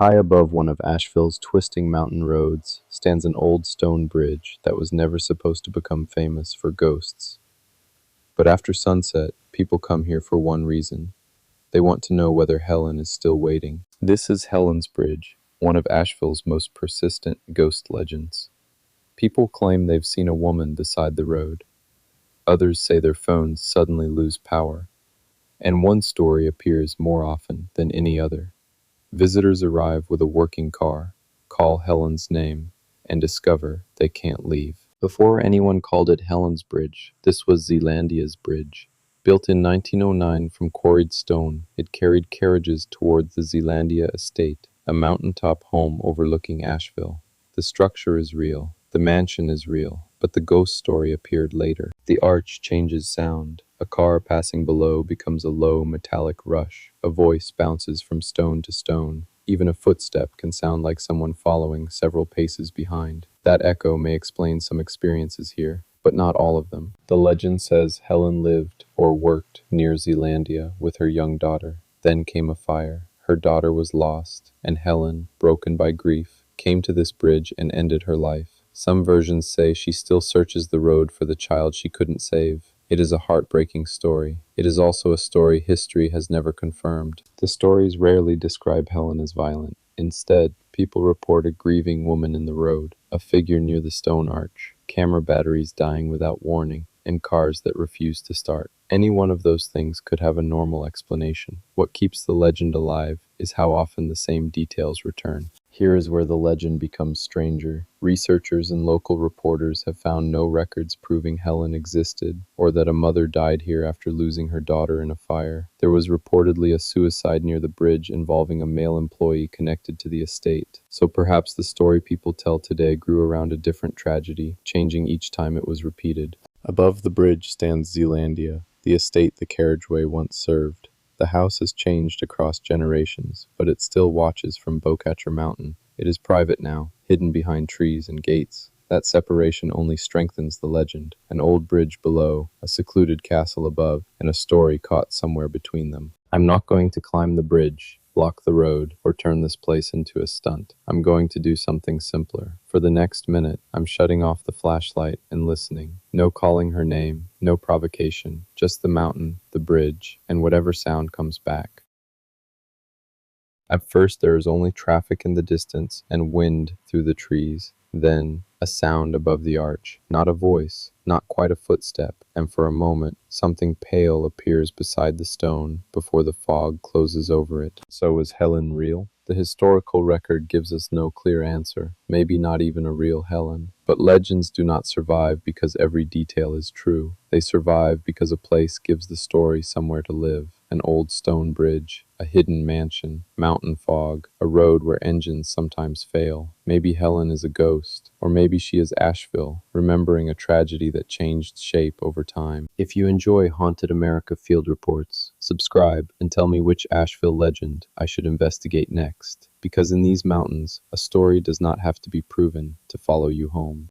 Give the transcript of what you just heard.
High above one of Asheville's twisting mountain roads stands an old stone bridge that was never supposed to become famous for ghosts. But after sunset, people come here for one reason. They want to know whether Helen is still waiting. This is Helen's Bridge, one of Asheville's most persistent ghost legends. People claim they've seen a woman beside the road. Others say their phones suddenly lose power. And one story appears more often than any other. Visitors arrive with a working car, call Helen's name, and discover they can't leave. Before anyone called it Helen's Bridge, this was Zealandia's bridge. Built in 1909 from quarried stone, it carried carriages towards the Zealandia estate, a mountaintop home overlooking Asheville. The structure is real, the mansion is real, but the ghost story appeared later. The arch changes sound. A car passing below becomes a low, metallic rush. A voice bounces from stone to stone. Even a footstep can sound like someone following several paces behind. That echo may explain some experiences here, but not all of them. The legend says Helen lived or worked near Zealandia with her young daughter. Then came a fire. Her daughter was lost, and Helen, broken by grief, came to this bridge and ended her life. Some versions say she still searches the road for the child she couldn't save. It is a heartbreaking story. It is also a story history has never confirmed. The stories rarely describe Helen as violent. Instead, people report a grieving woman in the road, a figure near the stone arch, camera batteries dying without warning, and cars that refuse to start. Any one of those things could have a normal explanation. What keeps the legend alive is how often the same details return. Here is where the legend becomes stranger. Researchers and local reporters have found no records proving Helen existed, or that a mother died here after losing her daughter in a fire. There was reportedly a suicide near the bridge involving a male employee connected to the estate. So perhaps the story people tell today grew around a different tragedy, changing each time it was repeated. Above the bridge stands Zealandia, the estate the carriageway once served. The house has changed across generations, but it still watches from Beaucatcher Mountain. It is private now, hidden behind trees and gates. That separation only strengthens the legend. An old bridge below, a secluded castle above, and a story caught somewhere between them. I'm not going to climb the bridge, block the road, or turn this place into a stunt. I'm going to do something simpler. For the next minute, I'm shutting off the flashlight and listening. No calling her name, no provocation, just the mountain, the bridge, and whatever sound comes back. At first, there is only traffic in the distance and wind through the trees. Then, a sound above the arch. Not a voice, not quite a footstep, and for a moment, something pale appears beside the stone before the fog closes over it. So is Helen real? The historical record gives us no clear answer, maybe not even a real Helen. But legends do not survive because every detail is true. They survive because a place gives the story somewhere to live. An old stone bridge, a hidden mansion, mountain fog, a road where engines sometimes fail. Maybe Helen is a ghost, or maybe she is Asheville, remembering a tragedy that changed shape over time. If you enjoy Haunted America Field Reports, subscribe and tell me which Asheville legend I should investigate next. Because in these mountains, a story does not have to be proven to follow you home.